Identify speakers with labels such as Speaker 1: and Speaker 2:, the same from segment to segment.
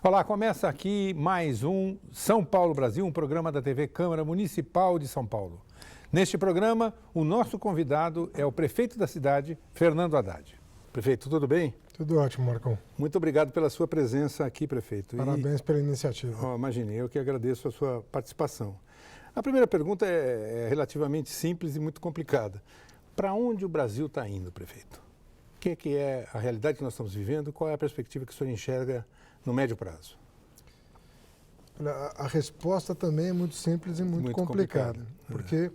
Speaker 1: Olá, começa aqui mais um São Paulo Brasil, um programa da TV Câmara Municipal de São Paulo. Neste programa, o nosso convidado é o prefeito da cidade, Fernando Haddad. Prefeito, tudo bem?
Speaker 2: Tudo ótimo, Marcão.
Speaker 1: Muito obrigado pela sua presença aqui, prefeito.
Speaker 2: Parabéns pela iniciativa.
Speaker 1: Imagine, eu que agradeço a sua participação. A primeira pergunta é relativamente simples e muito complicada. Para onde o Brasil está indo, prefeito? O que é a realidade que nós estamos vivendo? Qual é a perspectiva que o senhor enxerga no médio prazo?
Speaker 2: A resposta também é muito simples e muito complicada, porque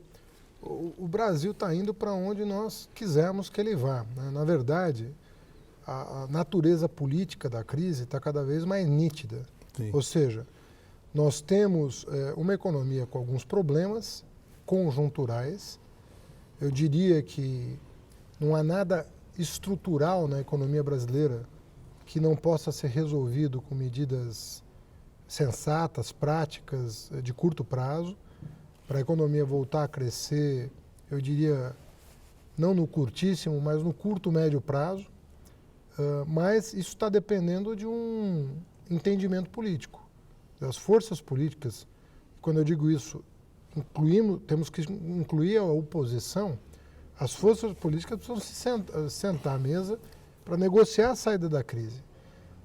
Speaker 2: o Brasil está indo para onde nós quisermos que ele vá, né? Na verdade, a natureza política da crise está cada vez mais nítida. Sim. Ou seja, nós temos uma economia com alguns problemas conjunturais. Eu diria que não há nada estrutural na economia brasileira que não possa ser resolvido com medidas sensatas, práticas, de curto prazo, para a economia voltar a crescer, eu diria, não no curtíssimo, mas no curto, médio prazo. Mas isso está dependendo de um entendimento político, das forças políticas. Quando eu digo isso, temos que incluir a oposição. As forças políticas precisam se sentar à mesa para negociar a saída da crise.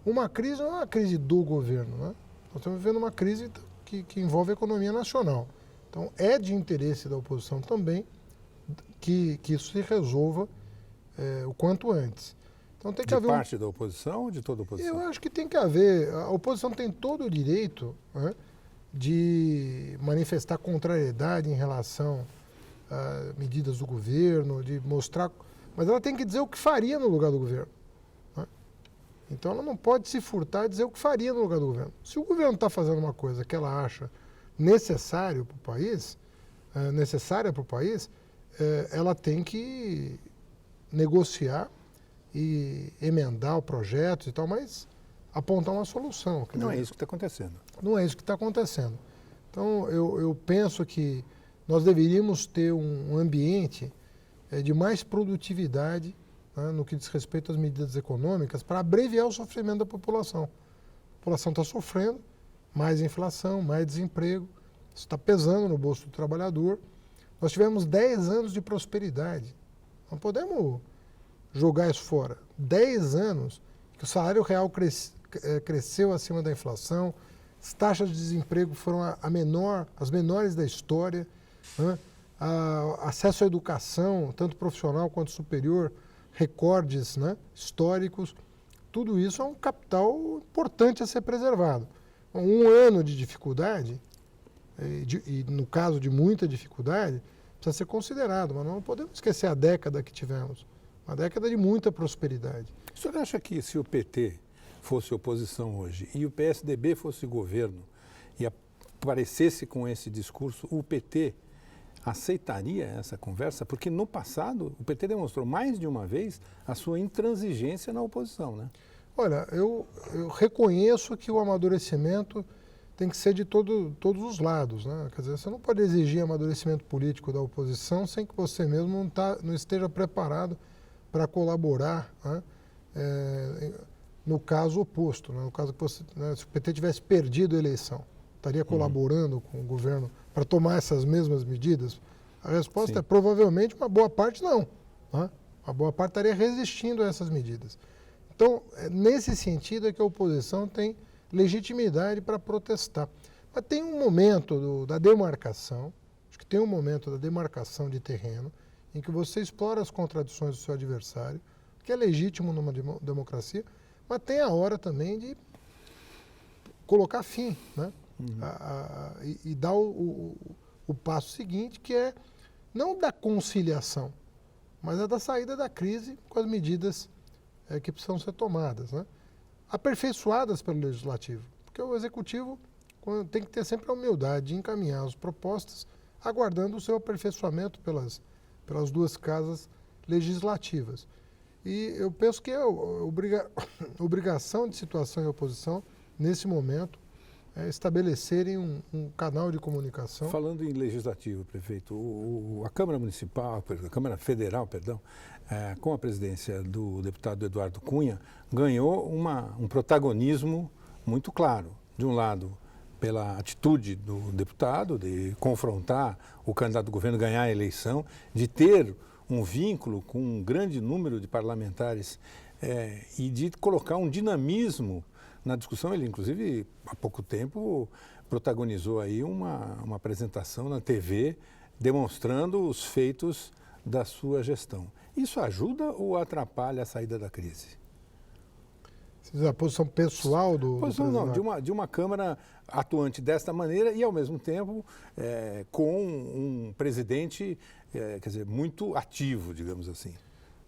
Speaker 2: Uma crise não é uma crise do governo, né? Nós estamos vivendo uma crise que envolve a economia nacional. Então, é de interesse da oposição também que isso se resolva o quanto antes. Então, tem que haver
Speaker 1: parte da oposição ou de toda a oposição?
Speaker 2: Eu acho que tem que haver. A oposição tem todo o direito, né, de manifestar contrariedade em relação a medidas do governo, de mostrar. Mas ela tem que dizer o que faria no lugar do governo. Né? Então ela não pode se furtar e dizer o que faria no lugar do governo. Se o governo está fazendo uma coisa que ela acha necessária para o país, ela tem que negociar e emendar o projeto e tal, mas apontar uma solução.
Speaker 1: Não é isso que está acontecendo.
Speaker 2: Não é isso que está acontecendo. Então eu penso que nós deveríamos ter um ambiente de mais produtividade, né, no que diz respeito às medidas econômicas, para abreviar o sofrimento da população. A população está sofrendo, mais inflação, mais desemprego, isso está pesando no bolso do trabalhador. Nós tivemos 10 anos de prosperidade, não podemos jogar isso fora. 10 anos que o salário real cresceu acima da inflação, as taxas de desemprego foram as menores da história, né? Acesso à educação, tanto profissional quanto superior, recordes, né, históricos, tudo isso é um capital importante a ser preservado. Um ano de dificuldade, e no caso de muita dificuldade, precisa ser considerado, mas não podemos esquecer a década que tivemos, uma década de muita prosperidade.
Speaker 1: O senhor acha que se o PT fosse oposição hoje e o PSDB fosse governo e aparecesse com esse discurso, o PT aceitaria essa conversa? Porque no passado o PT demonstrou mais de uma vez a sua intransigência na oposição, né?
Speaker 2: Olha, eu reconheço que o amadurecimento tem que ser de todos os lados, né? Quer dizer, você não pode exigir amadurecimento político da oposição sem que você mesmo não esteja preparado para colaborar, né? No caso oposto, né? No caso que você, né, se o PT tivesse perdido a eleição, estaria colaborando com o governo para tomar essas mesmas medidas? A resposta é provavelmente uma boa parte não. Né? Uma boa parte estaria resistindo a essas medidas. Então, nesse sentido é que a oposição tem legitimidade para protestar. Mas tem um momento da demarcação, acho que tem um momento da demarcação de terreno, em que você explora as contradições do seu adversário, que é legítimo numa democracia, mas tem a hora também de colocar fim, né? E dar o passo seguinte, que é não da conciliação, mas a da saída da crise com as medidas que precisam ser tomadas, né? Aperfeiçoadas pelo Legislativo, porque o Executivo tem que ter sempre a humildade de encaminhar as propostas, aguardando o seu aperfeiçoamento pelas duas casas legislativas. E eu penso que é obrigação de situação e oposição, nesse momento, estabelecerem um canal de comunicação.
Speaker 1: Falando em legislativo, prefeito, a Câmara Municipal, a Câmara Federal, com a presidência do deputado Eduardo Cunha, ganhou um protagonismo muito claro. De um lado, pela atitude do deputado de confrontar o candidato do governo, ganhar a eleição, de ter um vínculo com um grande número de parlamentares e de colocar um dinamismo na discussão. Ele, inclusive, há pouco tempo, protagonizou aí uma apresentação na TV demonstrando os feitos da sua gestão. Isso ajuda ou atrapalha a saída da crise?
Speaker 2: Você diz a posição pessoal do
Speaker 1: não, de uma Câmara atuante desta maneira e, ao mesmo tempo, com um presidente, quer dizer, muito ativo, digamos assim.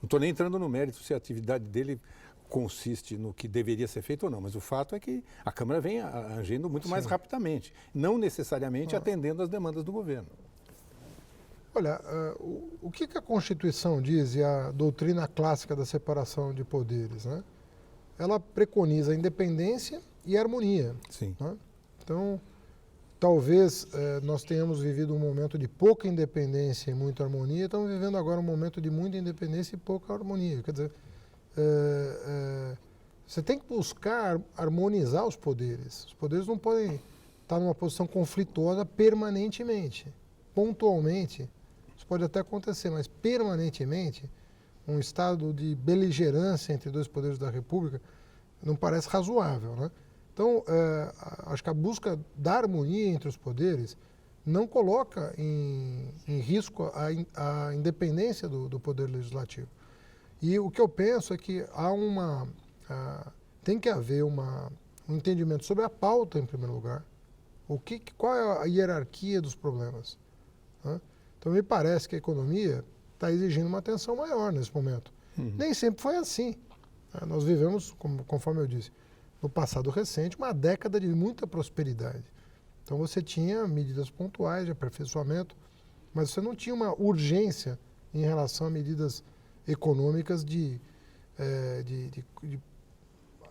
Speaker 1: Não estou nem entrando no mérito se a atividade dele consiste no que deveria ser feito ou não, mas o fato é que a Câmara vem agindo muito mais rapidamente, não necessariamente atendendo às demandas do governo.
Speaker 2: Olha, o que a Constituição diz e a doutrina clássica da separação de poderes, né? Ela preconiza a independência e a harmonia.
Speaker 1: Sim.
Speaker 2: Né? Então, talvez nós tenhamos vivido um momento de pouca independência e muita harmonia, estamos vivendo agora um momento de muita independência e pouca harmonia. Quer dizer, você tem que buscar harmonizar os poderes. Os poderes não podem estar numa posição conflituosa permanentemente. Pontualmente, isso pode até acontecer, mas permanentemente, um estado de beligerância entre dois poderes da República não parece razoável, né? Então, acho que a busca da harmonia entre os poderes não coloca em risco a independência do Poder Legislativo. E o que eu penso é que tem que haver um entendimento sobre a pauta, em primeiro lugar. Qual é a hierarquia dos problemas? Né? Então, me parece que a economia está exigindo uma atenção maior nesse momento. Nem sempre foi assim. Nós vivemos, conforme eu disse, no passado recente, uma década de muita prosperidade. Então você tinha medidas pontuais de aperfeiçoamento, mas você não tinha uma urgência em relação a medidas econômicas de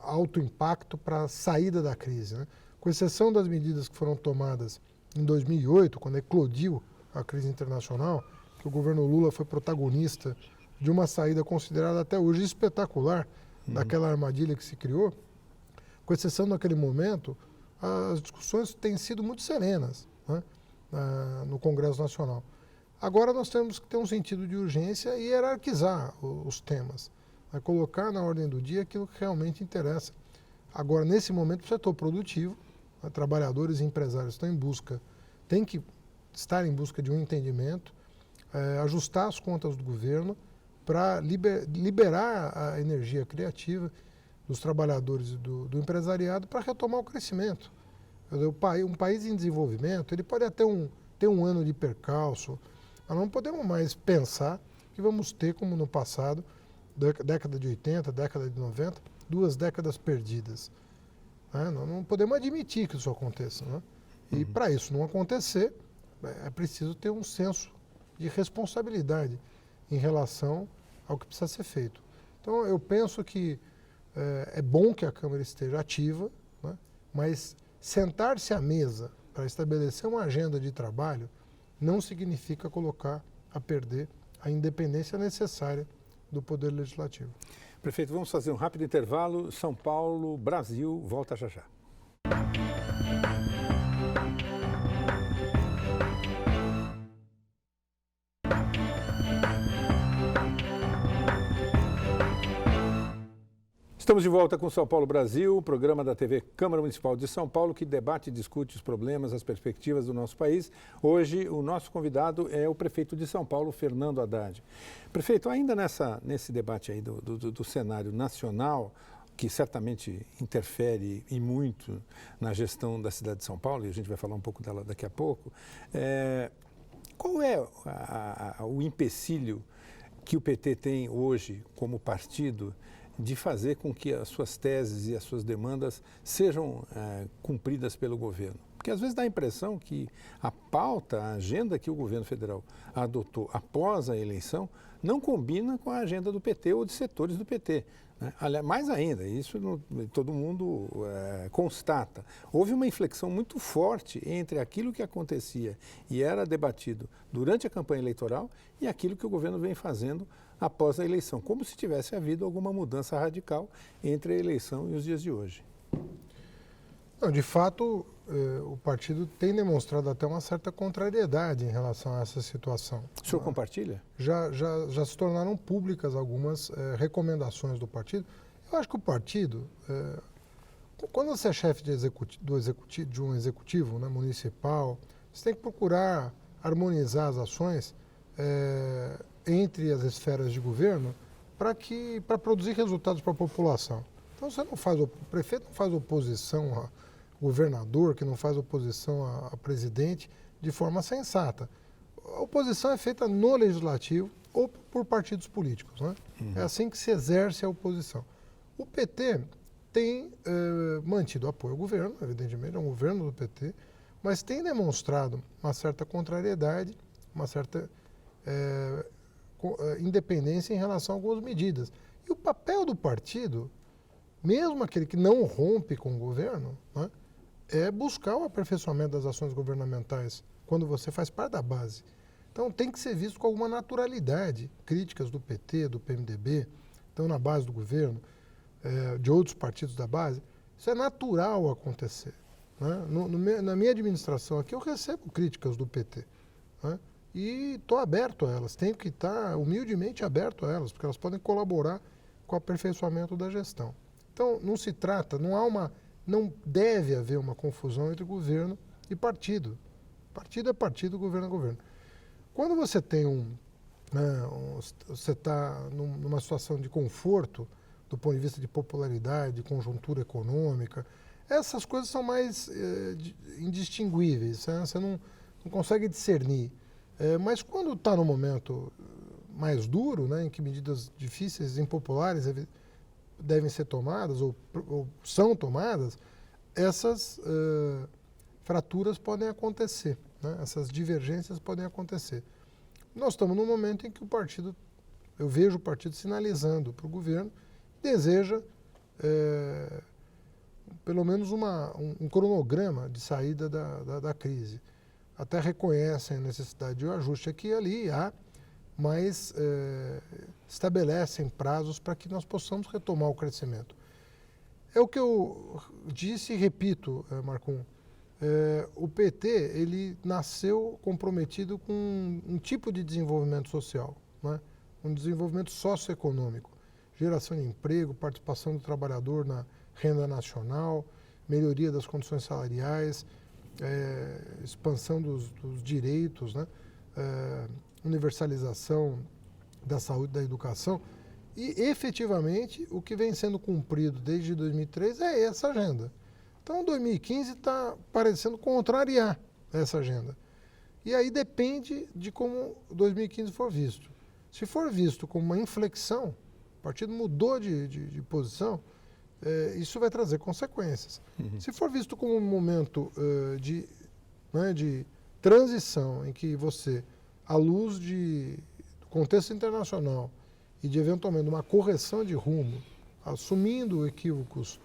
Speaker 2: alto impacto para a saída da crise, né? Com exceção das medidas que foram tomadas em 2008, quando eclodiu a crise internacional, que o governo Lula foi protagonista de uma saída considerada até hoje espetacular daquela armadilha que se criou. Com exceção daquele momento, as discussões têm sido muito serenas, né, no Congresso Nacional. Agora nós temos que ter um sentido de urgência e hierarquizar os temas, né, colocar na ordem do dia aquilo que realmente interessa. Agora, nesse momento, o setor produtivo, né, trabalhadores e empresários têm que estar em busca de um entendimento, ajustar as contas do governo para liberar a energia criativa dos trabalhadores e do empresariado para retomar o crescimento. Um país em desenvolvimento, ele pode até ter um ano de percalço, mas não podemos mais pensar que vamos ter, como no passado, década de 80, década de 90, 2 décadas perdidas. Né? Nós não podemos admitir que isso aconteça. Né? E para isso não acontecer, é preciso ter um senso de responsabilidade em relação ao que precisa ser feito. Então, eu penso que é bom que a Câmara esteja ativa, né? Mas sentar-se à mesa para estabelecer uma agenda de trabalho não significa colocar a perder a independência necessária do Poder Legislativo.
Speaker 1: Prefeito, vamos fazer um rápido intervalo. São Paulo, Brasil, volta já já. Estamos de volta com São Paulo Brasil, o programa da TV Câmara Municipal de São Paulo, que debate e discute os problemas, as perspectivas do nosso país. Hoje, o nosso convidado é o prefeito de São Paulo, Fernando Haddad. Prefeito, ainda nesse debate aí do cenário nacional, que certamente interfere e muito na gestão da cidade de São Paulo, e a gente vai falar um pouco dela daqui a pouco, qual é o empecilho que o PT tem hoje como partido de fazer com que as suas teses e as suas demandas sejam cumpridas pelo governo? Porque às vezes dá a impressão que a pauta, a agenda que o governo federal adotou após a eleição não combina com a agenda do PT ou de setores do PT. Né? Mais ainda, isso todo mundo constata. Houve uma inflexão muito forte entre aquilo que acontecia e era debatido durante a campanha eleitoral e aquilo que o governo vem fazendo após a eleição, como se tivesse havido alguma mudança radical entre a eleição e os dias de hoje.
Speaker 2: Não, de fato, o partido tem demonstrado até uma certa contrariedade em relação a essa situação.
Speaker 1: O senhor compartilha?
Speaker 2: Já se tornaram públicas algumas recomendações do partido. Eu acho que o partido, quando você é chefe de um executivo, né, municipal, você tem que procurar harmonizar as ações entre as esferas de governo para produzir resultados para a população. Então o prefeito não faz oposição ao governador, que não faz oposição a presidente de forma sensata. A oposição é feita no legislativo ou por partidos políticos, né? É assim que se exerce a oposição. O PT tem mantido apoio ao governo, evidentemente, é um governo do PT, mas tem demonstrado uma certa contrariedade, uma certa independência em relação a algumas medidas. E o papel do partido, mesmo aquele que não rompe com o governo, né, é buscar o aperfeiçoamento das ações governamentais quando você faz parte da base. Então tem que ser visto com alguma naturalidade. Críticas do PT, do PMDB, estão na base do governo, de outros partidos da base. Isso é natural acontecer. Né? Na minha administração aqui eu recebo críticas do PT. Né? E estou aberto a elas, tenho que estar humildemente aberto a elas, porque elas podem colaborar com o aperfeiçoamento da gestão. Então não se trata, não deve haver uma confusão entre governo e partido. Partido é partido, governo é governo. Quando você tem você está numa situação de conforto, do ponto de vista de popularidade, de conjuntura econômica, essas coisas são mais indistinguíveis, né? Você não consegue discernir. Mas quando está no momento mais duro, né, em que medidas difíceis, impopulares devem ser tomadas ou são tomadas, essas fraturas podem acontecer, né? Essas divergências podem acontecer. Nós estamos num momento em que eu vejo o partido sinalizando para o governo, deseja pelo menos um cronograma de saída da crise. Até reconhecem a necessidade de um ajuste aqui e ali, mas estabelecem prazos para que nós possamos retomar o crescimento. É o que eu disse e repito, Marcum, o PT ele nasceu comprometido com um tipo de desenvolvimento social, né? Um desenvolvimento socioeconômico, geração de emprego, participação do trabalhador na renda nacional, melhoria das condições salariais, expansão dos direitos, né? Universalização da saúde e da educação. E, efetivamente, o que vem sendo cumprido desde 2003 é essa agenda. Então, 2015 está parecendo contrariar essa agenda. E aí depende de como 2015 for visto. Se for visto como uma inflexão, o partido mudou de posição, isso vai trazer consequências. Se for visto como um momento de transição, em que você, à luz do contexto internacional e de eventualmente uma correção de rumo, assumindo equívocos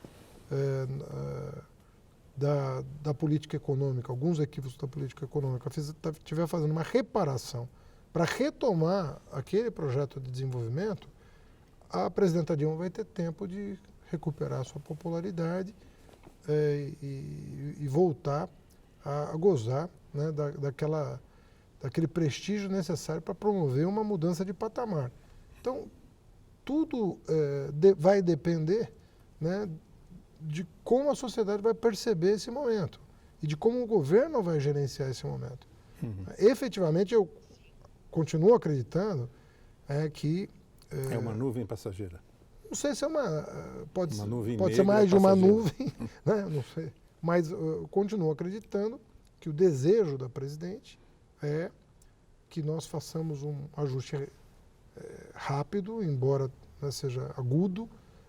Speaker 2: da política econômica, alguns equívocos da política econômica, estiver fazendo uma reparação para retomar aquele projeto de desenvolvimento, a presidenta Dilma vai ter tempo de recuperar sua popularidade e voltar a gozar, né, daquele prestígio necessário para promover uma mudança de patamar. Então, tudo vai depender, né, de como a sociedade vai perceber esse momento e de como o governo vai gerenciar esse momento. Efetivamente, eu continuo acreditando que...
Speaker 1: É uma nuvem passageira.
Speaker 2: Não sei se é pode
Speaker 1: nuvem
Speaker 2: ser mais de uma
Speaker 1: passageira.
Speaker 2: nuvem, né? Não sei. Mas eu continuo acreditando que o desejo da presidente é que nós façamos um ajuste rápido, embora, né, seja agudo,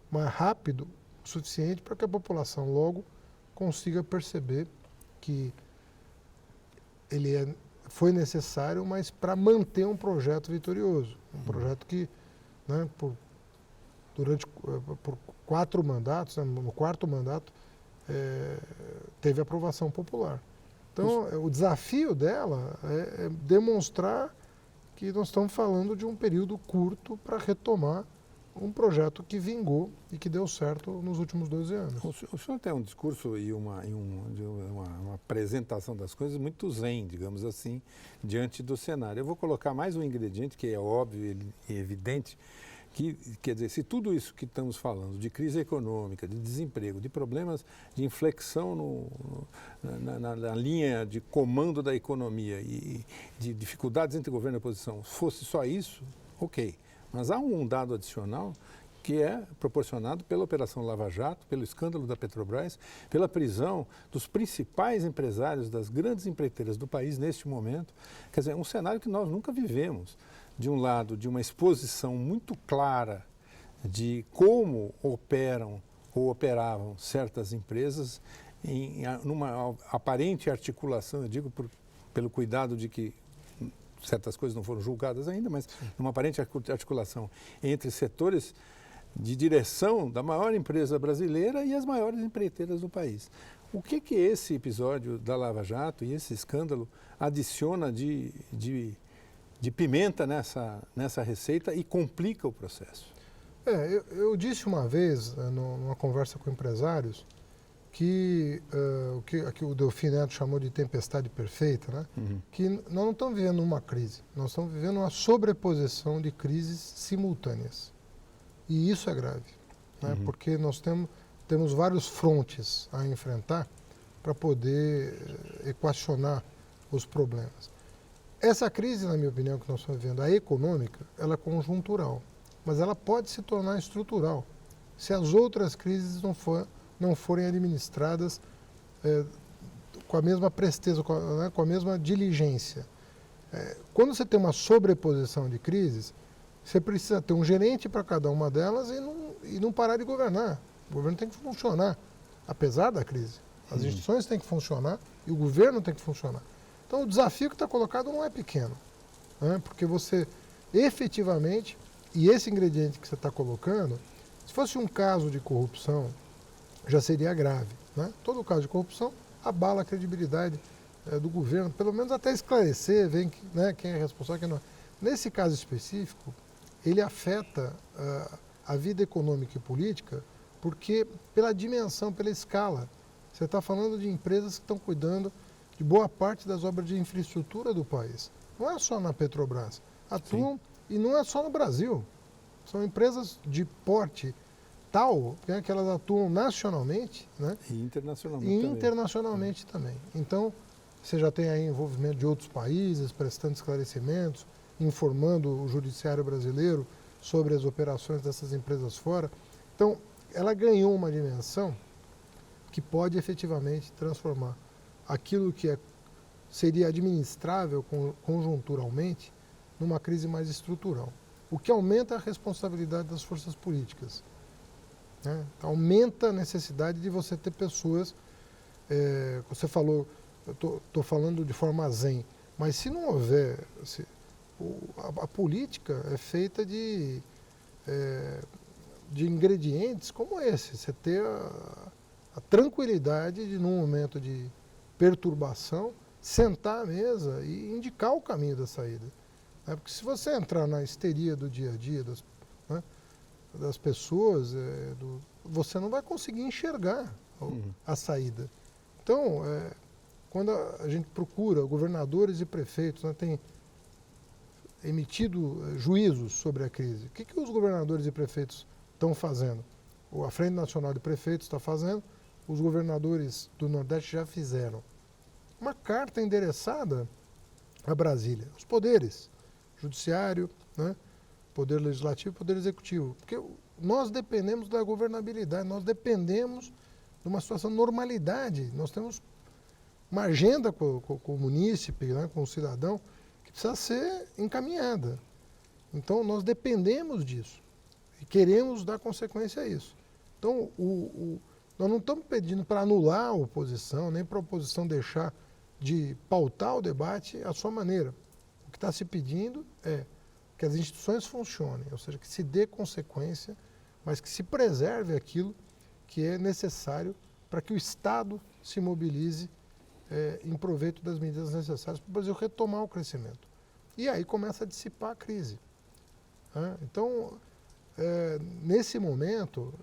Speaker 2: mas rápido o suficiente para que a população logo consiga perceber que ele foi necessário, mas para manter um projeto vitorioso. Um projeto que, né, por 4 mandatos, né, no 4º mandato, teve aprovação popular. Então, o desafio dela é demonstrar que nós estamos falando de um período curto para retomar um projeto que vingou e que deu certo nos últimos 12 anos.
Speaker 1: O senhor tem um discurso e uma apresentação das coisas muito zen, digamos assim, diante do cenário. Eu vou colocar mais um ingrediente que é óbvio e evidente, que, quer dizer, se tudo isso que estamos falando, de crise econômica, de desemprego, de problemas de inflexão na linha de comando da economia e de dificuldades entre governo e oposição, fosse só isso, ok. Mas há um dado adicional que é proporcionado pela Operação Lava Jato, pelo escândalo da Petrobras, pela prisão dos principais empresários das grandes empreiteiras do país neste momento. Quer dizer, um cenário que nós nunca vivemos. De um lado, de uma exposição muito clara de como operam ou operavam certas empresas, numa aparente articulação, eu digo pelo cuidado de que certas coisas não foram julgadas ainda, mas numa aparente articulação entre setores de direção da maior empresa brasileira e as maiores empreiteiras do país. O que esse episódio da Lava Jato e esse escândalo adiciona de pimenta nessa receita e complica o processo?
Speaker 2: Eu disse uma vez, numa conversa com empresários, que o Delfim Neto chamou de tempestade perfeita, né?
Speaker 1: Uhum.
Speaker 2: Que nós não estamos vivendo uma crise, nós estamos vivendo uma sobreposição de crises simultâneas. E isso é grave, né?
Speaker 1: Uhum.
Speaker 2: Porque nós temos vários frontes a enfrentar para poder equacionar os problemas. Essa crise, na minha opinião, que nós estamos vivendo, a econômica, ela é conjuntural, mas ela pode se tornar estrutural se as outras crises não forem administradas com a mesma presteza, com a mesma diligência. Quando você tem uma sobreposição de crises, você precisa ter um gerente para cada uma delas e não parar de governar. O governo tem que funcionar, apesar da crise. As instituições têm que funcionar e o governo tem que funcionar. Então, o desafio que está colocado não é pequeno, né? Porque você, efetivamente, e esse ingrediente que você está colocando, se fosse um caso de corrupção, já seria grave, né? Todo caso de corrupção abala a credibilidade do governo, pelo menos até esclarecer, ver quem é responsável, quem não é. Nesse caso específico, ele afeta a vida econômica e política, porque pela dimensão, pela escala. Você está falando de empresas que estão cuidando de boa parte das obras de infraestrutura do país. Não é só na Petrobras. Atuam, sim, e não é só no Brasil. São empresas de porte tal, né, que elas atuam nacionalmente, né?
Speaker 1: E
Speaker 2: internacionalmente também. Então, você já tem aí envolvimento de outros países, prestando esclarecimentos, informando o judiciário brasileiro sobre as operações dessas empresas fora. Então, ela ganhou uma dimensão que pode efetivamente transformar aquilo que seria administrável conjunturalmente numa crise mais estrutural, o que aumenta a responsabilidade das forças políticas, né? Aumenta a necessidade de você ter pessoas, você falou, eu estou falando de forma zen, mas se não houver, a política é feita de ingredientes como esse, você ter a tranquilidade de, num momento de perturbação, sentar à mesa e indicar o caminho da saída. Porque se você entrar na histeria do dia a dia das pessoas, você não vai conseguir enxergar a saída. Então, quando a gente procura governadores e prefeitos, né, tem emitido juízos sobre a crise, o que os governadores e prefeitos estão fazendo? A Frente Nacional de Prefeitos está fazendo, os governadores do Nordeste já fizeram. Uma carta endereçada a Brasília, os poderes, judiciário, né, poder legislativo, poder executivo, porque nós dependemos da governabilidade, nós dependemos de uma situação de normalidade, nós temos uma agenda com o munícipe, né, com o cidadão, que precisa ser encaminhada. Então, nós dependemos disso e queremos dar consequência a isso. Então, nós não estamos pedindo para anular a oposição, nem para a oposição deixar de pautar o debate à sua maneira. O que está se pedindo é que as instituições funcionem, ou seja, que se dê consequência, mas que se preserve aquilo que é necessário para que o Estado se mobilize em proveito das medidas necessárias para o Brasil retomar o crescimento. E aí começa a dissipar a crise. Então, nesse momento,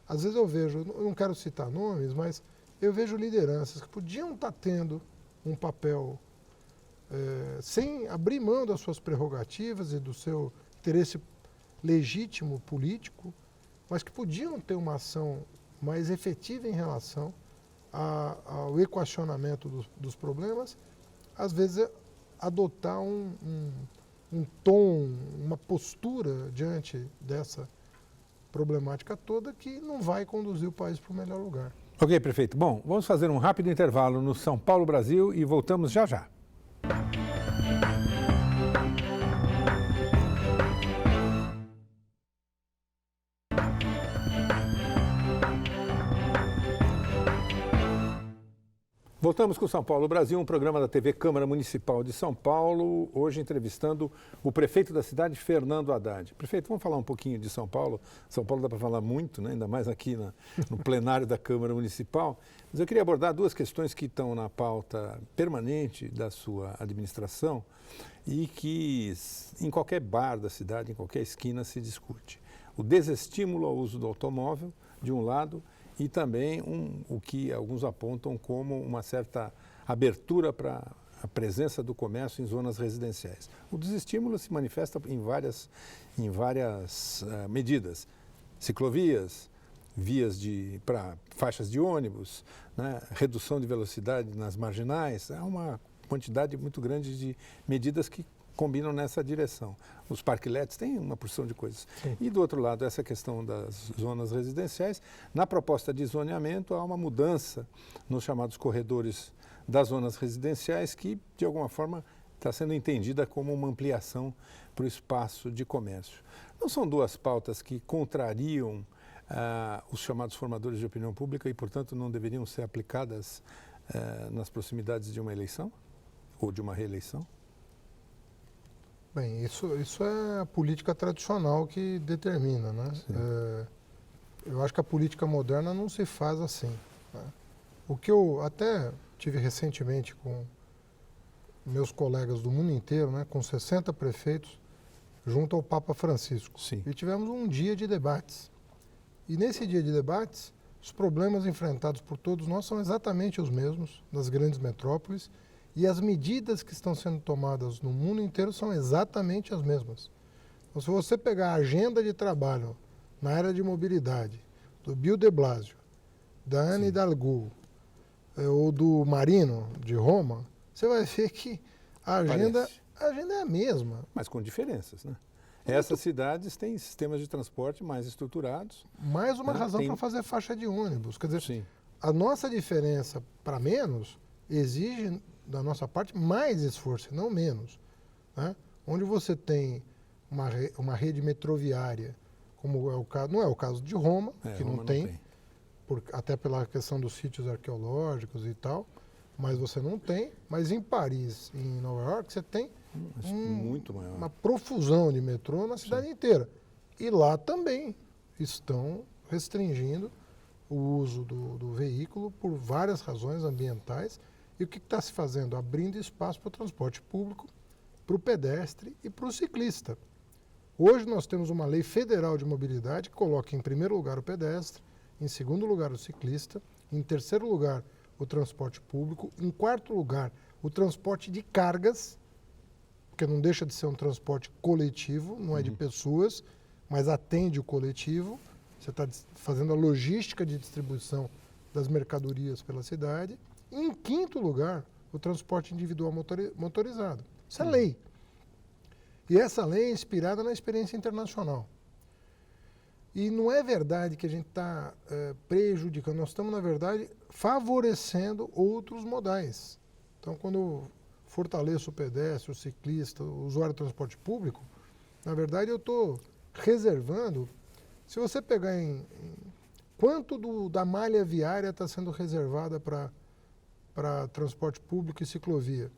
Speaker 2: às vezes eu vejo, eu não quero citar nomes, mas eu vejo lideranças que podiam estar tendo um papel sem abrir mão das suas prerrogativas e do seu interesse legítimo político, mas que podiam ter uma ação mais efetiva em relação ao equacionamento dos problemas, às vezes adotar um tom, uma postura diante dessa problemática toda que não vai conduzir o país para o melhor lugar.
Speaker 1: Ok, prefeito. Bom, vamos fazer um rápido intervalo no São Paulo, Brasil, e voltamos já já. Voltamos com São Paulo Brasil, um programa da TV Câmara Municipal de São Paulo, hoje entrevistando o prefeito da cidade, Fernando Haddad. Prefeito, vamos falar um pouquinho de São Paulo. São Paulo dá para falar muito, né? Ainda mais aqui no plenário da Câmara Municipal. Mas eu queria abordar duas questões que estão na pauta permanente da sua administração e que em qualquer bar da cidade, em qualquer esquina, se discute. O desestímulo ao uso do automóvel, de um lado, e também o que alguns apontam como uma certa abertura para a presença do comércio em zonas residenciais. O desestímulo se manifesta em várias medidas. Ciclovias, vias para faixas de ônibus, né, redução de velocidade nas marginais, há uma quantidade muito grande de medidas que combinam nessa direção. Os parklets têm uma porção de coisas. Sim. E do outro lado, essa questão das zonas residenciais, na proposta de zoneamento há uma mudança nos chamados corredores das zonas residenciais que, de alguma forma, está sendo entendida como uma ampliação para o espaço de comércio. Não são duas pautas que contrariam os chamados formadores de opinião pública e, portanto, não deveriam ser aplicadas nas proximidades de uma eleição ou de uma reeleição?
Speaker 2: Bem, isso é a política tradicional que determina, né? Eu acho que a política moderna não se faz assim, né? O que eu até tive recentemente com meus colegas do mundo inteiro, né, com 60 prefeitos, junto ao Papa Francisco.
Speaker 1: Sim.
Speaker 2: E tivemos um dia de debates. E nesse dia de debates, os problemas enfrentados por todos nós são exatamente os mesmos nas grandes metrópoles, e as medidas que estão sendo tomadas no mundo inteiro são exatamente as mesmas. Então, se você pegar a agenda de trabalho na área de mobilidade do Bill de Blasio, da Anne Hidalgo ou do Marino, de Roma, você vai ver que a agenda é a mesma.
Speaker 1: Mas com diferenças, né? Essas cidades têm sistemas de transporte mais estruturados.
Speaker 2: Mais uma razão para fazer faixa de ônibus. Quer dizer,
Speaker 1: sim,
Speaker 2: a nossa diferença para menos exige da nossa parte mais esforço, não menos, né? Onde você tem uma rede metroviária, como é o caso, não é o caso de Roma, que
Speaker 1: Roma
Speaker 2: não tem. Até pela questão dos sítios arqueológicos e tal, mas você não tem. Mas em Paris, em Nova York, você tem
Speaker 1: muito maior,
Speaker 2: uma profusão de metrô na cidade inteira. E lá também estão restringindo o uso do veículo por várias razões ambientais. E o que está se fazendo? Abrindo espaço para o transporte público, para o pedestre e para o ciclista. Hoje nós temos uma lei federal de mobilidade que coloca em primeiro lugar o pedestre, em segundo lugar o ciclista, em terceiro lugar o transporte público, em quarto lugar o transporte de cargas, porque não deixa de ser um transporte coletivo, não é de pessoas, mas atende o coletivo. Você está fazendo a logística de distribuição das mercadorias pela cidade. E, em quinto lugar, o transporte individual motorizado. Isso é lei. E essa lei é inspirada na experiência internacional. E não é verdade que a gente está prejudicando, nós estamos, na verdade, favorecendo outros modais. Então, quando eu fortaleço o pedestre, o ciclista, o usuário do transporte público, na verdade eu estou reservando, se você pegar quanto da malha viária está sendo reservada para transporte público e ciclovia?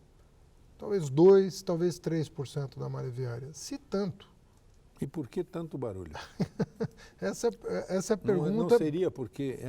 Speaker 2: Talvez 2%, talvez 3% da malha viária, se tanto.
Speaker 1: E por que tanto barulho?
Speaker 2: Essa é a pergunta.
Speaker 1: Não seria porque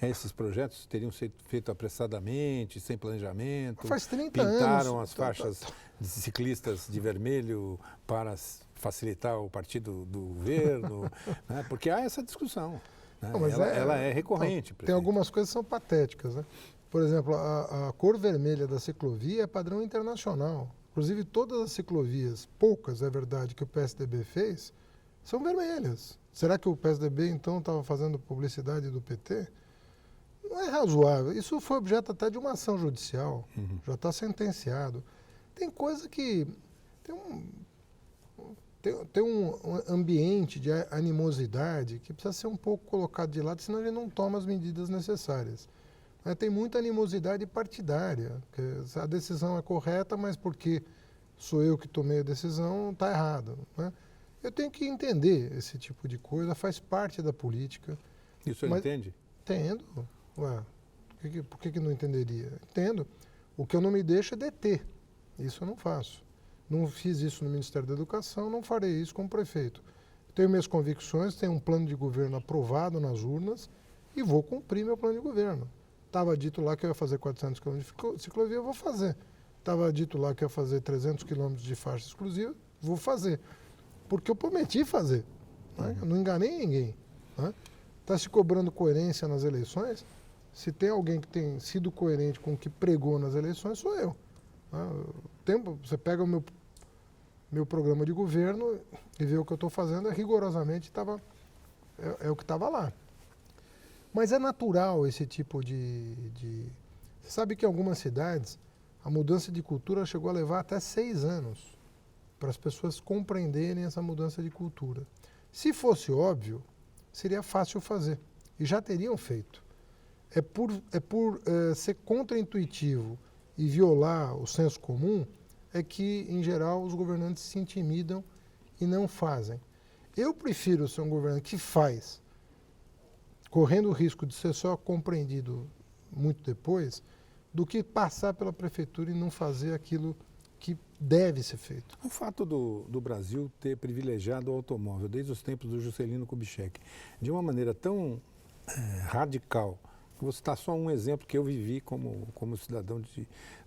Speaker 1: esses projetos teriam sido feitos apressadamente, sem planejamento?
Speaker 2: Faz 30 anos.
Speaker 1: Pintaram as faixas de ciclistas de vermelho para facilitar o partido do governo, né? Porque há essa discussão. Né?
Speaker 2: Não, mas
Speaker 1: ela é recorrente.
Speaker 2: Tem algumas coisas que são patéticas, né? Por exemplo, a cor vermelha da ciclovia é padrão internacional. Inclusive, todas as ciclovias, poucas, é verdade, que o PSDB fez, são vermelhas. Será que o PSDB, então, estava fazendo publicidade do PT? Não é razoável. Isso foi objeto até de uma ação judicial. Já está sentenciado. Tem coisa que... Tem um ambiente de animosidade que precisa ser um pouco colocado de lado, senão a gente não toma as medidas necessárias. Tem muita animosidade partidária. Que a decisão é correta, mas porque sou eu que tomei a decisão, está errado. Né? Eu tenho que entender esse tipo de coisa, faz parte da política.
Speaker 1: E o senhor entende?
Speaker 2: Entendo. Ué, por que não entenderia? Entendo. O que eu não me deixo é deter. Isso eu não faço. Não fiz isso no Ministério da Educação, não farei isso como prefeito. Tenho minhas convicções, tenho um plano de governo aprovado nas urnas e vou cumprir meu plano de governo. Estava dito lá que eu ia fazer 400 km de ciclovia, eu vou fazer. Estava dito lá que eu ia fazer 300 km de faixa exclusiva, vou fazer. Porque eu prometi fazer. Né? Eu não enganei ninguém. Está se cobrando coerência nas eleições. Se tem alguém que tem sido coerente com o que pregou nas eleições, sou eu. Você pega o meu programa de governo e vê o que eu estou fazendo, rigorosamente é o que estava lá. Mas é natural esse tipo de... Você sabe que em algumas cidades a mudança de cultura chegou a levar até 6 anos para as pessoas compreenderem essa mudança de cultura. Se fosse óbvio, seria fácil fazer. E já teriam feito. É por ser contraintuitivo e violar o senso comum, é que, em geral, os governantes se intimidam e não fazem. Eu prefiro ser um governante que faz, correndo o risco de ser só compreendido muito depois, do que passar pela prefeitura e não fazer aquilo que deve ser feito.
Speaker 1: O fato do Brasil ter privilegiado o automóvel desde os tempos do Juscelino Kubitschek, de uma maneira tão radical. Vou citar só um exemplo que eu vivi como cidadão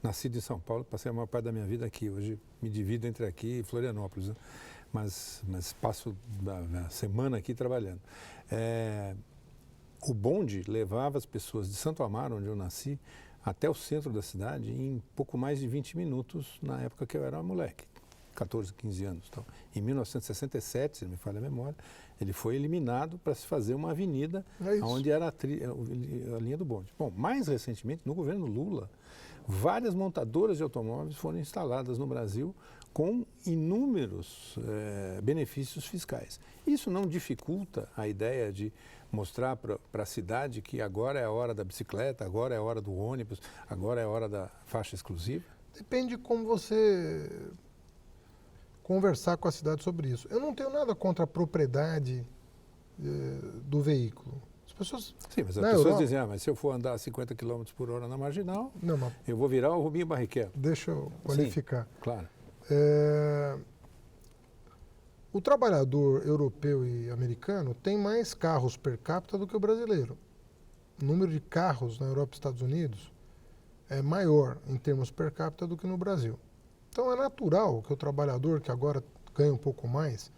Speaker 1: nascido em São Paulo, passei a maior parte da minha vida aqui. Hoje me divido entre aqui e Florianópolis, né? mas passo a semana aqui trabalhando. O bonde levava as pessoas de Santo Amaro, onde eu nasci, até o centro da cidade em pouco mais de 20 minutos, na época que eu era moleque, 14, 15 anos. Então, em 1967, se não me falha a memória, ele foi eliminado para se fazer uma avenida onde era a linha do bonde. Bom, mais recentemente, no governo Lula, várias montadoras de automóveis foram instaladas no Brasil com inúmeros benefícios fiscais. Isso não dificulta a ideia de mostrar para a cidade que agora é a hora da bicicleta, agora é a hora do ônibus, agora é a hora da faixa exclusiva?
Speaker 2: Depende de como você conversar com a cidade sobre isso. Eu não tenho nada contra a propriedade do veículo. As pessoas...
Speaker 1: Sim, mas as pessoas dizem, mas se eu for andar a 50 km por hora na Marginal, eu vou virar o Rubinho Barrichello.
Speaker 2: Deixa eu qualificar.
Speaker 1: Sim, claro.
Speaker 2: O trabalhador europeu e americano tem mais carros per capita do que o brasileiro. O número de carros na Europa e Estados Unidos é maior em termos per capita do que no Brasil. Então é natural que o trabalhador, que agora ganha um pouco mais,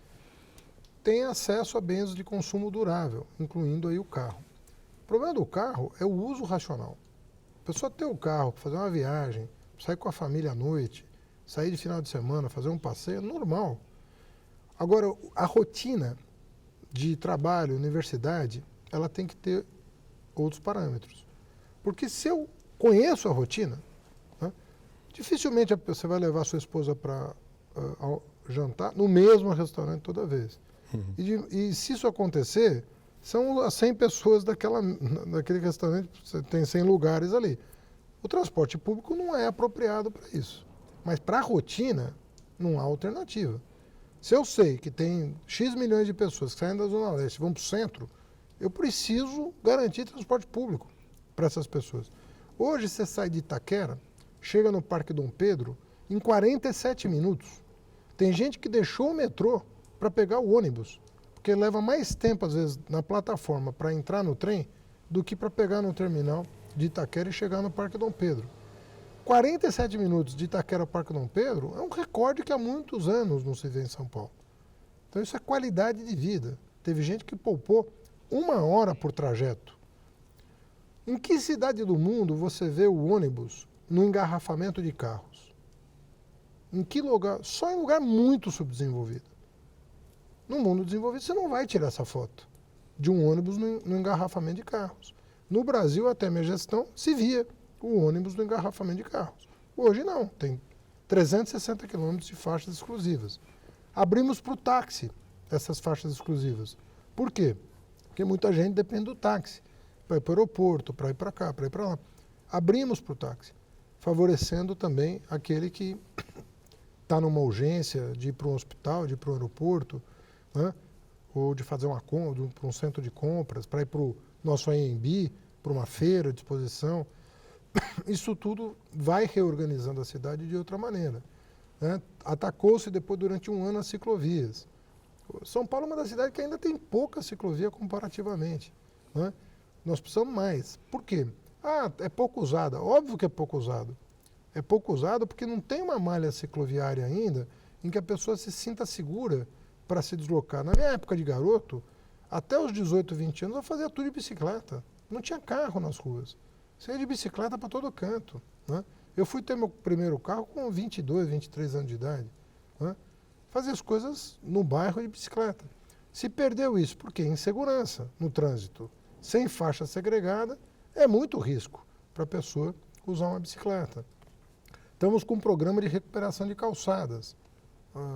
Speaker 2: tenha acesso a bens de consumo durável, incluindo aí o carro. O problema do carro é o uso racional. A pessoa ter o carro, fazer uma viagem, sair com a família à noite, sair de final de semana, fazer um passeio, é normal. Agora, a rotina de trabalho, universidade, ela tem que ter outros parâmetros. Porque se eu conheço a rotina, dificilmente você vai levar sua esposa para jantar no mesmo restaurante toda vez. E se isso acontecer, são as 100 pessoas daquele restaurante, você tem 100 lugares ali. O transporte público não é apropriado para isso. Mas para a rotina, não há alternativa. Se eu sei que tem X milhões de pessoas que saem da Zona Leste e vão para o centro, eu preciso garantir transporte público para essas pessoas. Hoje você sai de Itaquera, chega no Parque Dom Pedro em 47 minutos. Tem gente que deixou o metrô para pegar o ônibus, porque leva mais tempo, às vezes, na plataforma para entrar no trem do que para pegar no terminal de Itaquera e chegar no Parque Dom Pedro. 47 minutos de Itaquera ao Parque Dom Pedro é um recorde que há muitos anos não se vê em São Paulo. Então isso é qualidade de vida. Teve gente que poupou 1 hora por trajeto. Em que cidade do mundo você vê o ônibus no engarrafamento de carros? Em que lugar? Só em lugar muito subdesenvolvido. No mundo desenvolvido você não vai tirar essa foto de um ônibus no engarrafamento de carros. No Brasil, até minha gestão, se via o ônibus no engarrafamento de carros. Hoje não, tem 360 quilômetros de faixas exclusivas. Abrimos para o táxi essas faixas exclusivas. Por quê? Porque muita gente depende do táxi para ir para o aeroporto, para ir para cá, para ir para lá. Abrimos para o táxi, favorecendo também aquele que está numa urgência de ir para um hospital, de ir para um aeroporto, né? Ou de fazer uma compra, para um centro de compras, para ir para o nosso AMB, para uma feira de exposição. Isso tudo vai reorganizando a cidade de outra maneira, né? Atacou-se depois, durante 1 ano, as ciclovias. São Paulo é uma das cidades que ainda tem pouca ciclovia comparativamente, né? Nós precisamos mais. Por quê? É pouco usada. Óbvio que é pouco usado. É pouco usado porque não tem uma malha cicloviária ainda em que a pessoa se sinta segura para se deslocar. Na minha época de garoto, até os 18, 20 anos, eu fazia tudo de bicicleta. Não tinha carro nas ruas. Você ia de bicicleta para todo canto, né? Eu fui ter meu primeiro carro com 22, 23 anos de idade, né? Fazia as coisas no bairro de bicicleta. Se perdeu isso, por quê? Insegurança no trânsito. Sem faixa segregada, é muito risco para a pessoa usar uma bicicleta. Estamos com um programa de recuperação de calçadas,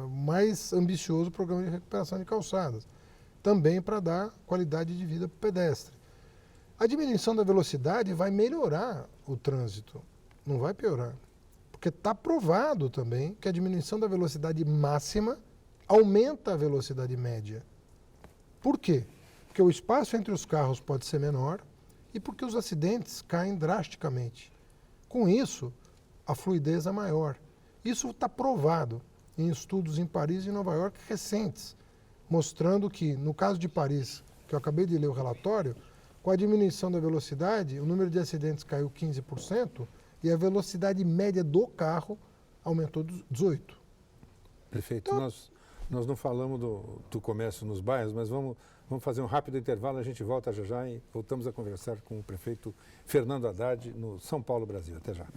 Speaker 2: mais ambicioso programa de recuperação de calçadas, também para dar qualidade de vida para o pedestre. A diminuição da velocidade vai melhorar o trânsito, não vai piorar. Porque está provado também que a diminuição da velocidade máxima aumenta a velocidade média. Por quê? Porque o espaço entre os carros pode ser menor e porque os acidentes caem drasticamente. Com isso, a fluidez é maior. Isso está provado em estudos em Paris e Nova York recentes, mostrando que, no caso de Paris, que eu acabei de ler o relatório, com a diminuição da velocidade, o número de acidentes caiu 15% e a velocidade média do carro aumentou 18%.
Speaker 1: Prefeito,
Speaker 2: Então,
Speaker 1: nós não falamos do comércio nos bairros, mas vamos fazer um rápido intervalo, a gente volta já já e voltamos a conversar com o prefeito Fernando Haddad no São Paulo, Brasil. Até já.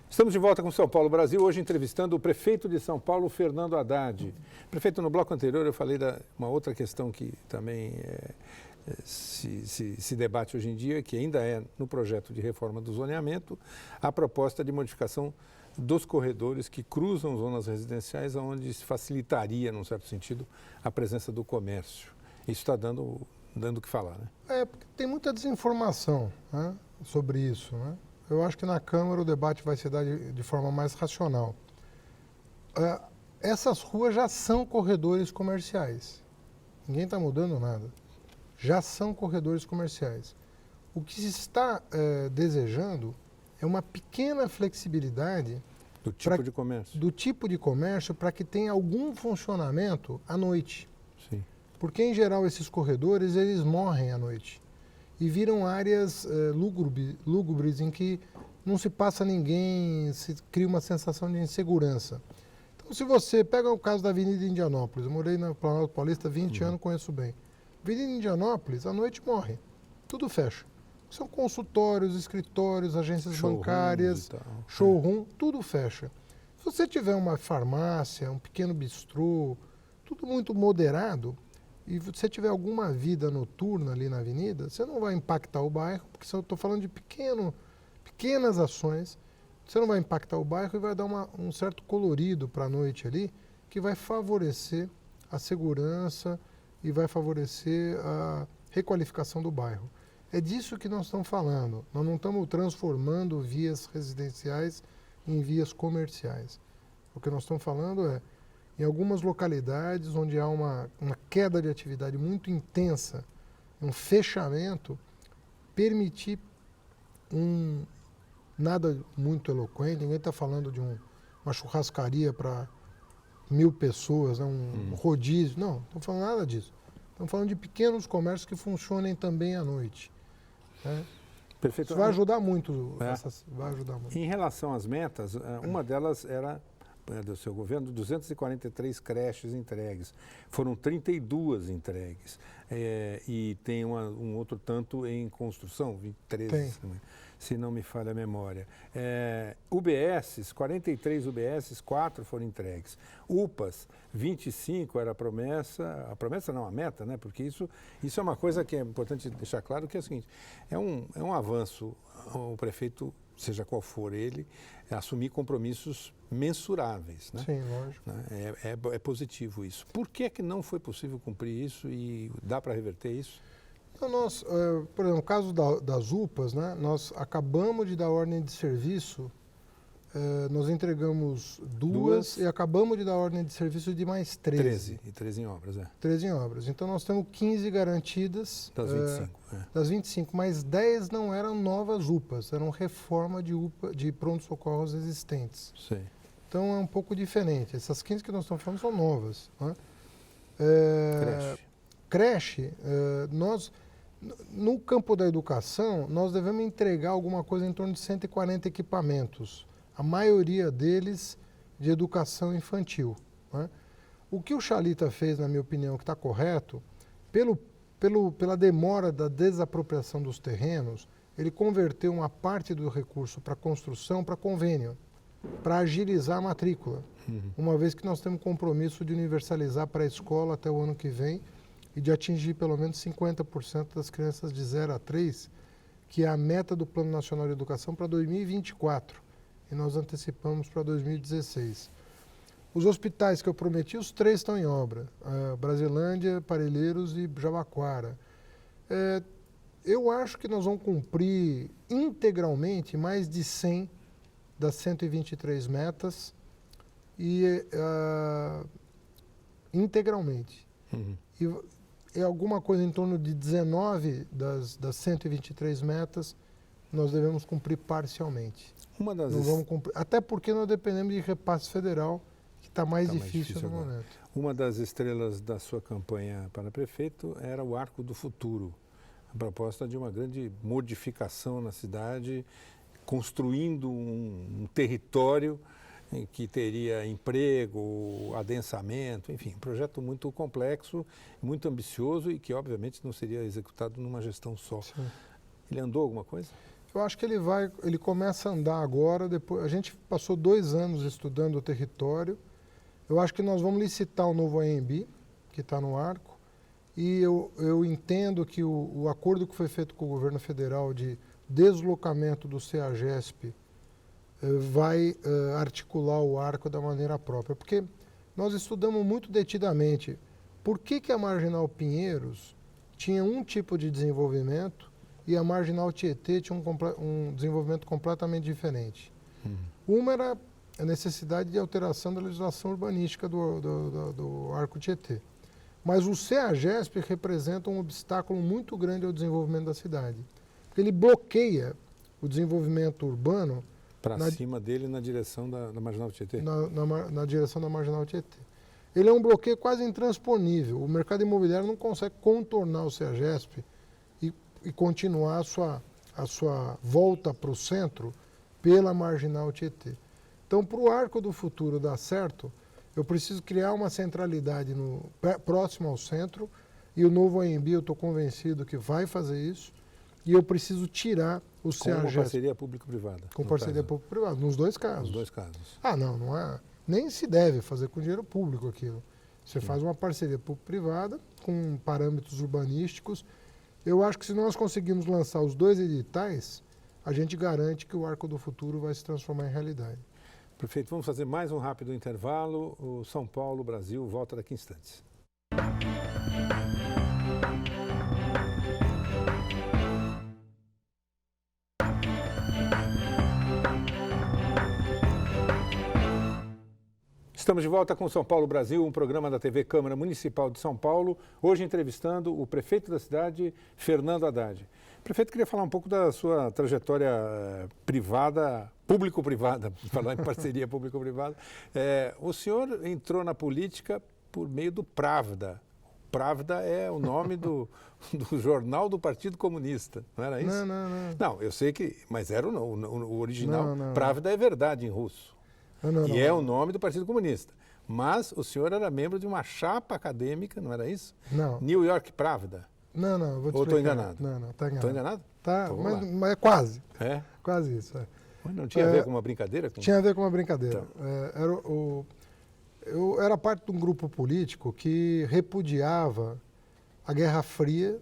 Speaker 1: Estamos de volta com São Paulo, Brasil, hoje entrevistando o prefeito de São Paulo, Fernando Haddad. Prefeito, no bloco anterior eu falei de uma outra questão que também se debate hoje em dia, que ainda é no projeto de reforma do zoneamento, a proposta de modificação dos corredores que cruzam zonas residenciais, onde se facilitaria, num certo sentido, a presença do comércio. Isso está dando o que falar, né?
Speaker 2: Porque tem muita desinformação, né, sobre isso, né? Eu acho que na Câmara o debate vai se dar de forma mais racional. Essas ruas já são corredores comerciais. Ninguém está mudando nada. Já são corredores comerciais. O que se está desejando é uma pequena flexibilidade
Speaker 1: do tipo de comércio
Speaker 2: para que tenha algum funcionamento à noite.
Speaker 1: Sim.
Speaker 2: Porque, em geral, esses corredores eles morrem à noite. E viram áreas lúgubres em que não se passa ninguém, se cria uma sensação de insegurança. Então, se você pega o caso da Avenida Indianópolis, eu morei na Planalto Paulista há 20 anos, conheço bem. Avenida Indianópolis, à noite morre, tudo fecha. São consultórios, escritórios, agências bancárias, showroom, tudo fecha. Se você tiver uma farmácia, um pequeno bistrô, tudo muito moderado, e você tiver alguma vida noturna ali na avenida, você não vai impactar o bairro, porque eu estou falando de pequenas ações, você não vai impactar o bairro e vai dar um certo colorido para a noite ali, que vai favorecer a segurança e vai favorecer a requalificação do bairro. É disso que nós estamos falando. Nós não estamos transformando vias residenciais em vias comerciais. O que nós estamos falando é, em algumas localidades onde há uma queda de atividade muito intensa, um fechamento, permitir nada muito eloquente, ninguém está falando de uma churrascaria para 1000 pessoas, né, um rodízio, não estamos falando nada disso. Estamos Estamos falando de pequenos comércios que funcionem também à noite. Né?
Speaker 1: Perfeito.
Speaker 2: Isso vai ajudar muito.
Speaker 1: Vai ajudar muito. Em relação às metas, uma delas era do seu governo, 243 creches entregues. Foram 32 entregues. E tem um outro tanto em construção, 23, se não me falha a memória. UBSs, 43 UBSs, 4 foram entregues. UPAs, 25 era a promessa não, a meta, né? Porque isso é uma coisa que é importante deixar claro, que é o seguinte, é um avanço, o prefeito, seja qual for ele, assumir compromissos mensuráveis. Né?
Speaker 2: Sim, lógico.
Speaker 1: É positivo isso. Por que não foi possível cumprir isso e dá para reverter isso?
Speaker 2: Então, por exemplo, no caso das UPAs, né, nós acabamos de dar ordem de serviço, nós entregamos duas e acabamos de dar ordem de serviço de mais 13.
Speaker 1: 13 em obras,
Speaker 2: 13 em obras. Então, nós temos 15 garantidas.
Speaker 1: Das 25.
Speaker 2: Das 25, mas 10 não eram novas UPAs, eram reforma de pronto-socorros existentes.
Speaker 1: Sim.
Speaker 2: Então, é um pouco diferente. Essas 15 que nós estamos falando são novas. Né? Creche, no campo da educação, nós devemos entregar alguma coisa em torno de 140 equipamentos. A maioria deles de educação infantil. Né? O que o Chalita fez, na minha opinião, que está correto, pela demora da desapropriação dos terrenos, ele converteu uma parte do recurso para construção para convênio, para agilizar a matrícula, uma vez que nós temos compromisso de universalizar para a escola até o ano que vem e de atingir pelo menos 50% das crianças de 0 a 3, que é a meta do Plano Nacional de Educação para 2024. E nós antecipamos para 2016. Os hospitais que eu prometi, os 3 estão em obra. Brasilândia, Parelheiros e Jabaquara. Eu acho que nós vamos cumprir integralmente mais de 100 das 123 metas integralmente. E alguma coisa em torno de 19 das 123 metas nós devemos cumprir parcialmente. Vamos cumprir, até porque nós dependemos de repasse federal, que está mais difícil no momento.
Speaker 1: Uma das estrelas da sua campanha para prefeito era o Arco do Futuro, a proposta de uma grande modificação na cidade, construindo um território em que teria emprego, adensamento, enfim, um projeto muito complexo, muito ambicioso e que, obviamente, não seria executado numa gestão só. Sim. Ele andou alguma coisa?
Speaker 2: Eu acho que ele começa a andar agora. Depois, a gente passou 2 anos estudando o território. Eu acho que nós vamos licitar o novo AMB, que está no Arco, e eu entendo que o acordo que foi feito com o governo federal de deslocamento do CEAGESP vai articular o Arco da maneira própria, porque nós estudamos muito detidamente por que a Marginal Pinheiros tinha um tipo de desenvolvimento e a Marginal Tietê tinha um desenvolvimento completamente diferente. Uma era a necessidade de alteração da legislação urbanística do Arco Tietê. Mas o CEAGESP representa um obstáculo muito grande ao desenvolvimento da cidade. Porque ele bloqueia o desenvolvimento urbano
Speaker 1: para cima dele na direção da Marginal Tietê?
Speaker 2: Na direção da Marginal Tietê. Ele é um bloqueio quase intransponível. O mercado imobiliário não consegue contornar o CEAGESP e continuar a sua volta para o centro pela Marginal Tietê. Então, para o Arco do Futuro dar certo, eu preciso criar uma centralidade próximo ao centro, e o novo AMB, eu estou convencido que vai fazer isso, e eu preciso tirar o CEAGESP.
Speaker 1: Com parceria público-privada.
Speaker 2: Com parceria público-privada, nos 2 casos.
Speaker 1: Nos 2 casos.
Speaker 2: Não é. Nem se deve fazer com dinheiro público aquilo. Você faz uma parceria público-privada com parâmetros urbanísticos. Eu acho que se nós conseguirmos lançar os 2 editais, a gente garante que o Arco do Futuro vai se transformar em realidade.
Speaker 1: Perfeito. Vamos fazer mais um rápido intervalo. O São Paulo, Brasil, volta daqui a instantes. Estamos de volta com São Paulo Brasil, um programa da TV Câmara Municipal de São Paulo, hoje entrevistando o prefeito da cidade, Fernando Haddad. Prefeito, queria falar um pouco da sua trajetória privada, público-privada, falar em parceria público-privada. O senhor entrou na política por meio do Pravda, Pravda é o nome do jornal do Partido Comunista, não era isso?
Speaker 2: Não.
Speaker 1: Não, eu sei que, mas era o original.
Speaker 2: Não.
Speaker 1: Pravda é verdade em russo.
Speaker 2: Não.
Speaker 1: E é o nome do Partido Comunista. Mas o senhor era membro de uma chapa acadêmica, não era isso?
Speaker 2: Não.
Speaker 1: New York Pravda.
Speaker 2: Não, vou te
Speaker 1: Ou estou
Speaker 2: explicar.
Speaker 1: enganado?
Speaker 2: Não, está enganado.
Speaker 1: Estou enganado?
Speaker 2: Tá,
Speaker 1: Então, vamos lá.
Speaker 2: mas é quase.
Speaker 1: É?
Speaker 2: Quase isso. É.
Speaker 1: Mas não tinha a ver com uma brincadeira?
Speaker 2: Tinha a ver com uma brincadeira.
Speaker 1: Então.
Speaker 2: Eu era parte de um grupo político que repudiava a Guerra Fria,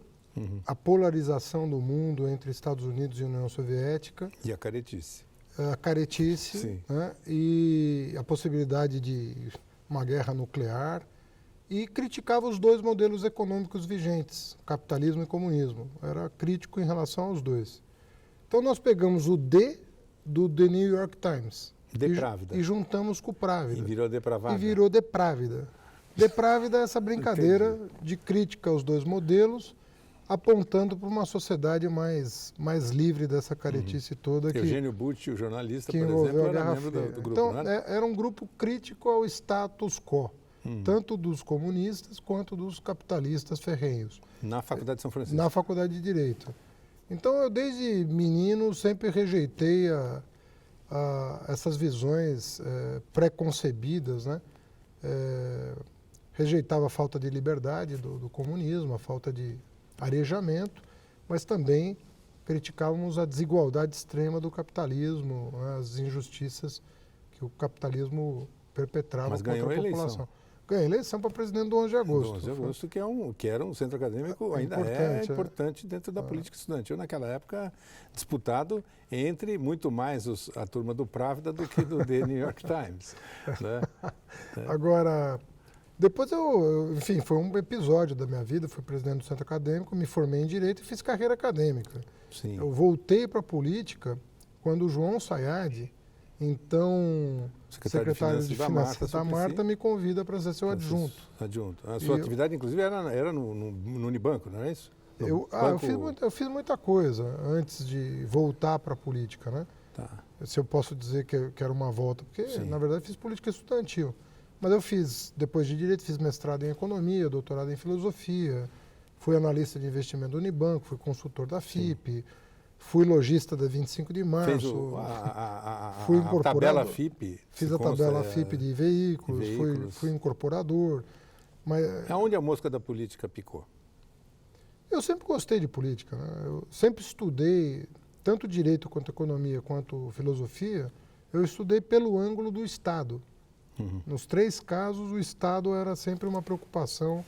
Speaker 2: a polarização do mundo entre Estados Unidos e União Soviética,
Speaker 1: E a caretice.
Speaker 2: a caretice,
Speaker 1: Sim.
Speaker 2: né, e a possibilidade de uma guerra nuclear, e criticava os dois modelos econômicos vigentes, capitalismo e comunismo. Era crítico em relação aos dois. Então nós pegamos o D do The New York Times
Speaker 1: Deprávida.
Speaker 2: e juntamos com o Právida.
Speaker 1: E virou depravada.
Speaker 2: E virou Deprávida. Deprávida é essa brincadeira de crítica aos dois modelos, apontando para uma sociedade mais livre dessa caretice toda.
Speaker 1: Eugênio Butti, o jornalista,
Speaker 2: que
Speaker 1: por
Speaker 2: envolveu
Speaker 1: exemplo,
Speaker 2: a
Speaker 1: era
Speaker 2: Guerra
Speaker 1: membro
Speaker 2: Fria.
Speaker 1: do grupo,
Speaker 2: Então,
Speaker 1: não era?
Speaker 2: era um grupo crítico ao status quo, tanto dos comunistas quanto dos capitalistas ferrenhos,
Speaker 1: Na Faculdade de São Francisco.
Speaker 2: na Faculdade de Direito. Então, eu desde menino sempre rejeitei essas visões preconcebidas, né? Rejeitava a falta de liberdade do comunismo, a falta de arejamento, mas também criticávamos a desigualdade extrema do capitalismo, né, as injustiças que o capitalismo perpetrava
Speaker 1: Mas
Speaker 2: contra
Speaker 1: ganhou
Speaker 2: a
Speaker 1: a eleição.
Speaker 2: população. Ganhei a eleição para presidente do 11 de agosto.
Speaker 1: 11 de agosto, que era um centro acadêmico, ainda é importante dentro da política estudantil. Naquela época, disputado entre muito mais a turma do Pravda do que do The New York Times. Né?
Speaker 2: Agora, depois enfim, foi um episódio da minha vida, fui presidente do centro acadêmico, me formei em Direito e fiz carreira acadêmica.
Speaker 1: Sim.
Speaker 2: Eu voltei para a política quando o João Sayad, então secretário de Finanças da Marta, me convida para ser seu adjunto.
Speaker 1: A sua atividade, inclusive, era no Unibanco, não é isso?
Speaker 2: Eu fiz muita coisa antes de voltar para a política, né?
Speaker 1: Tá.
Speaker 2: Se eu posso dizer que era uma volta, porque,
Speaker 1: Sim.
Speaker 2: na verdade, fiz política estudantil. Mas eu fiz, depois de Direito, fiz mestrado em Economia, doutorado em Filosofia, fui analista de investimento do Unibanco, fui consultor da FIP, fui logista da 25 de março.
Speaker 1: Fez
Speaker 2: fui
Speaker 1: a
Speaker 2: incorporado,
Speaker 1: tabela FIP.
Speaker 2: Fiz a tabela FIP de veículos, fui incorporador. Mas
Speaker 1: aonde a mosca da política picou?
Speaker 2: eu sempre gostei de política, né? Eu sempre estudei, tanto Direito quanto Economia, quanto Filosofia, eu estudei pelo ângulo do Estado. Nos três casos, o Estado era sempre uma preocupação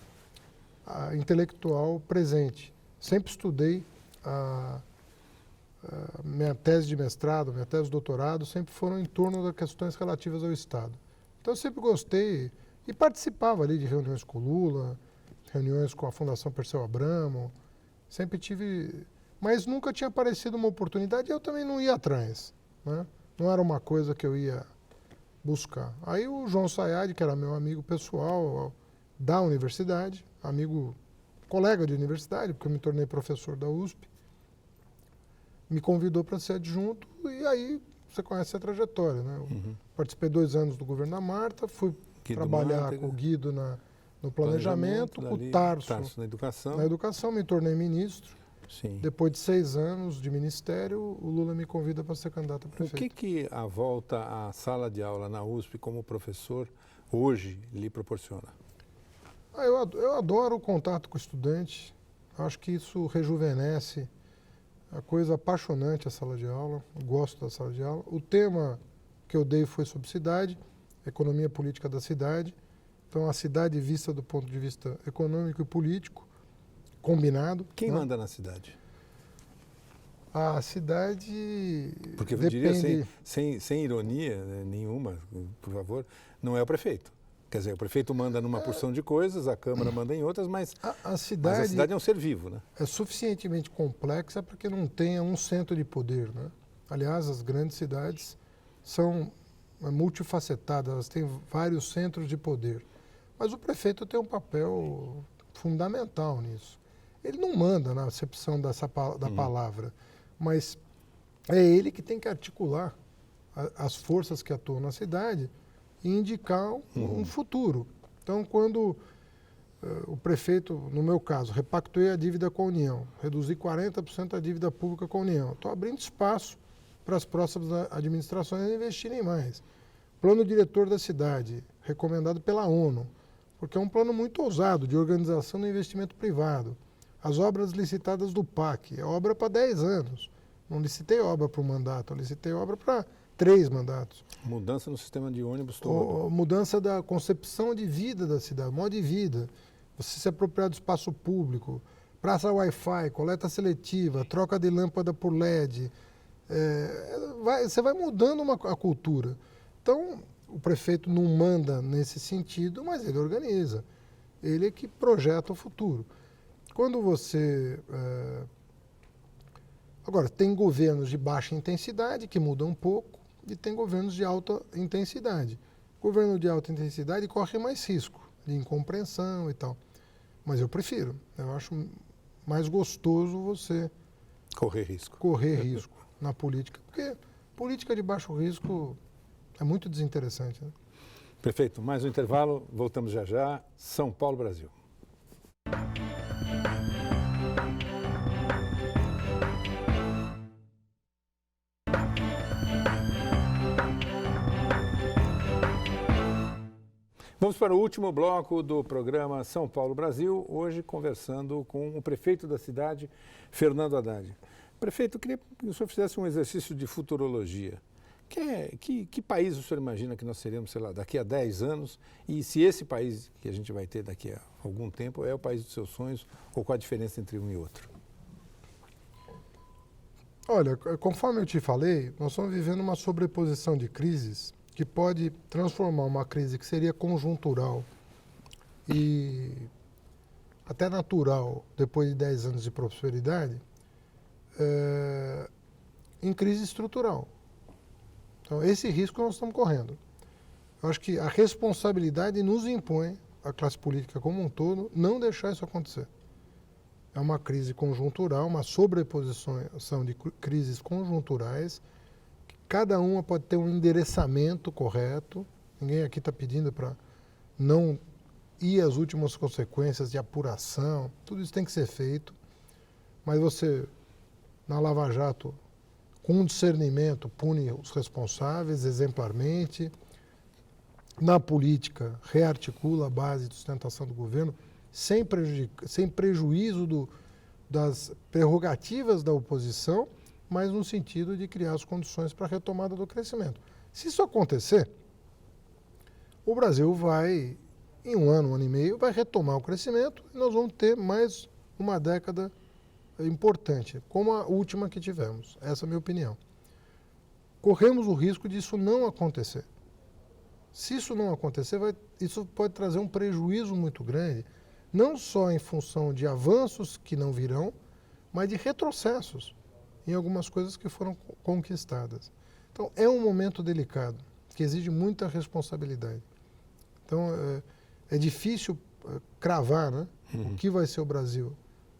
Speaker 2: intelectual presente. Sempre estudei minha tese de mestrado, minha tese de doutorado, sempre foram em torno das questões relativas ao Estado. Então, eu sempre gostei e participava ali de reuniões com o Lula, reuniões com a Fundação Perseu Abramo, sempre tive... Mas nunca tinha aparecido uma oportunidade e eu também não ia atrás, né? Não era uma coisa que eu ia buscar. Aí o João Sayad, que era meu amigo pessoal da universidade, colega de universidade, porque eu me tornei professor da USP, me convidou para ser adjunto e aí você conhece a trajetória, né? Eu participei 2 anos do governo da Marta, fui trabalhar com o Guido no planejamento, com o Tarso na educação, me tornei ministro.
Speaker 1: Sim.
Speaker 2: Depois de 6 anos de ministério, o Lula me convida para ser candidato a prefeito.
Speaker 1: O que a volta à sala de aula na USP como professor hoje lhe proporciona?
Speaker 2: Eu adoro o contato com o estudante, acho que isso rejuvenesce, a coisa apaixonante a sala de aula, eu gosto da sala de aula. O tema que eu dei foi sobre cidade, economia política da cidade, então a cidade vista do ponto de vista econômico e político, combinado.
Speaker 1: Quem manda na cidade?
Speaker 2: A cidade
Speaker 1: porque eu
Speaker 2: depende...
Speaker 1: diria sem ironia nenhuma, por favor, não é o prefeito. Quer dizer, o prefeito manda numa porção de coisas, a Câmara manda em outras, mas a cidade é um ser vivo, né?
Speaker 2: É suficientemente complexa para que não tenha um centro de poder, né? Aliás, as grandes cidades são multifacetadas, elas têm vários centros de poder. Mas o prefeito tem um papel fundamental nisso. Ele não manda na acepção da palavra, mas é ele que tem que articular as forças que atuam na cidade e indicar um futuro. Então, quando o prefeito, no meu caso, repactuei a dívida com a União, reduzi 40% a dívida pública com a União. Estou abrindo espaço para as próximas administrações investirem mais. Plano diretor da cidade, recomendado pela ONU, porque é um plano muito ousado de organização do investimento privado. As obras licitadas do PAC, é obra para 10 anos. Não licitei obra para um mandato, eu licitei obra para 3 mandatos.
Speaker 1: Mudança no sistema de ônibus todo.
Speaker 2: Mudança da concepção de vida da cidade, modo de vida. Você se apropriar do espaço público, praça Wi-Fi, coleta seletiva, troca de lâmpada por LED. Você vai mudando a cultura. Então, o prefeito não manda nesse sentido, mas ele organiza. Ele é que projeta o futuro. Quando você... Agora, tem governos de baixa intensidade, que mudam um pouco, e tem governos de alta intensidade. O governo de alta intensidade corre mais risco de incompreensão e tal. Mas eu prefiro. Eu acho mais gostoso você
Speaker 1: correr risco
Speaker 2: na política, porque política de baixo risco é muito desinteressante. Né?
Speaker 1: Prefeito, mais um intervalo, voltamos já já. São Paulo, Brasil. Vamos para o último bloco do programa São Paulo Brasil, hoje conversando com o prefeito da cidade, Fernando Haddad. Prefeito, eu queria que o senhor fizesse um exercício de futurologia. Que país o senhor imagina que nós seremos, sei lá, daqui a 10 anos? E se esse país que a gente vai ter daqui a algum tempo é o país dos seus sonhos, ou qual a diferença entre um e outro?
Speaker 2: Olha, conforme eu te falei, nós estamos vivendo uma sobreposição de crises que pode transformar uma crise que seria conjuntural e até natural, depois de 10 anos de prosperidade, em crise estrutural. Então, esse risco nós estamos correndo. Eu acho que a responsabilidade nos impõe, a classe política como um todo, não deixar isso acontecer. É uma crise conjuntural, uma sobreposição de crises conjunturais. Cada uma pode ter um endereçamento correto. Ninguém aqui está pedindo para não ir às últimas consequências de apuração. Tudo isso tem que ser feito. Mas você, na Lava Jato, com discernimento, pune os responsáveis exemplarmente. Na política, rearticula a base de sustentação do governo, sem prejuízo das prerrogativas da oposição, mas no sentido de criar as condições para a retomada do crescimento. Se isso acontecer, o Brasil vai, em um ano e meio, vai retomar o crescimento e nós vamos ter mais uma década importante, como a última que tivemos. Essa é a minha opinião. Corremos o risco disso não acontecer. Se isso não acontecer, isso pode trazer um prejuízo muito grande, não só em função de avanços que não virão, mas de retrocessos em algumas coisas que foram conquistadas. Então, é um momento delicado, que exige muita responsabilidade. Então, é difícil cravar, né, o que vai ser o Brasil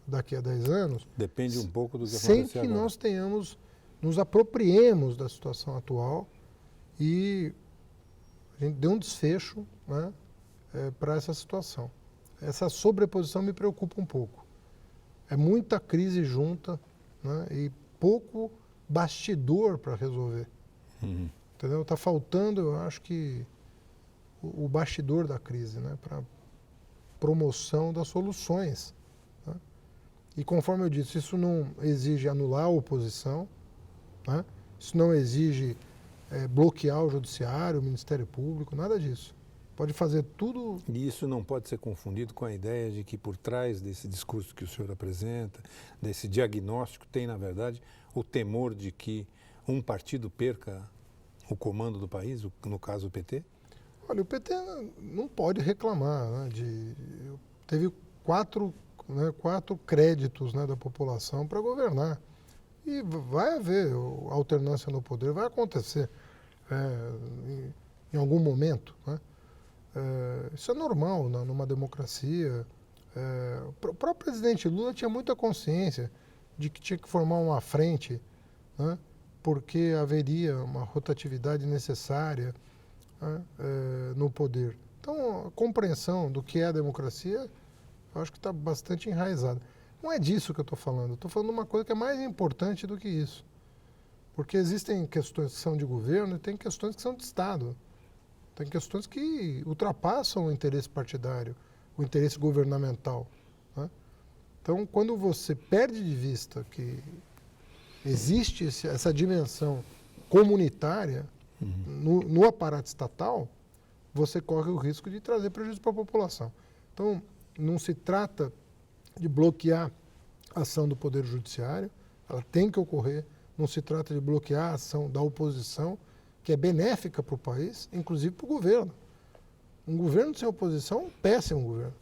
Speaker 2: daqui a 10 anos.
Speaker 1: Depende um pouco do que
Speaker 2: sem
Speaker 1: acontecer
Speaker 2: que
Speaker 1: agora.
Speaker 2: Nós nos apropriemos da situação atual e a gente dê um desfecho, né, para essa situação. Essa sobreposição me preocupa um pouco. É muita crise junta, né, e pouco bastidor para resolver. Entendeu? Está faltando, eu acho que, o bastidor da crise, né, para promoção das soluções. Né? E conforme eu disse, isso não exige anular a oposição, né? Isso não exige bloquear o judiciário, o Ministério Público, nada disso. Pode fazer tudo...
Speaker 1: E isso não pode ser confundido com a ideia de que por trás desse discurso que o senhor apresenta, desse diagnóstico, tem, na verdade, o temor de que um partido perca o comando do país, no caso o PT?
Speaker 2: Olha, o PT não pode reclamar, né, teve quatro créditos, né, da população para governar. E vai haver alternância no poder, vai acontecer em algum momento, né? Isso é normal numa democracia. O próprio presidente Lula tinha muita consciência de que tinha que formar uma frente, né, porque haveria uma rotatividade necessária, né, no poder. Então, a compreensão do que é a democracia Eu acho que está bastante enraizada. Não é disso que eu estou falando. Eu estou falando de uma coisa que é mais importante do que isso. Porque existem questões que são de governo e tem questões que são de Estado. Tem questões que ultrapassam o interesse partidário, o interesse governamental, né? Então, quando você perde de vista que existe essa dimensão comunitária no aparato estatal, você corre o risco de trazer prejuízo para a população. Então, não se trata de bloquear a ação do Poder Judiciário, ela tem que ocorrer, não se trata de bloquear a ação da oposição, que é benéfica para o país, inclusive para o governo. Um governo sem oposição é um péssimo governo,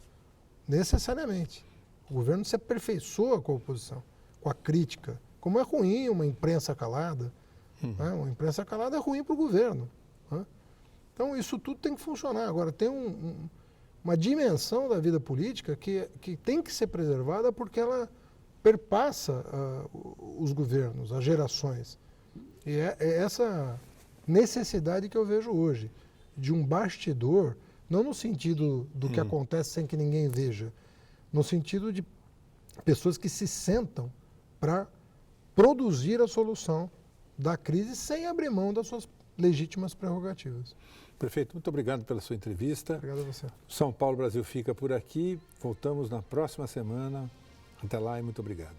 Speaker 2: necessariamente. O governo se aperfeiçoa com a oposição, com a crítica. Como é ruim uma imprensa calada, né? Uma imprensa calada é ruim para o governo, né? Então, isso tudo tem que funcionar. Agora, tem uma dimensão da vida política que tem que ser preservada porque ela perpassa os governos, as gerações. E é essa necessidade que eu vejo hoje, de um bastidor, não no sentido do que acontece sem que ninguém veja, no sentido de pessoas que se sentam para produzir a solução da crise sem abrir mão das suas legítimas prerrogativas.
Speaker 1: Prefeito, muito obrigado pela sua entrevista.
Speaker 2: Obrigado a você.
Speaker 1: São Paulo Brasil fica por aqui. Voltamos na próxima semana. Até lá e muito obrigado.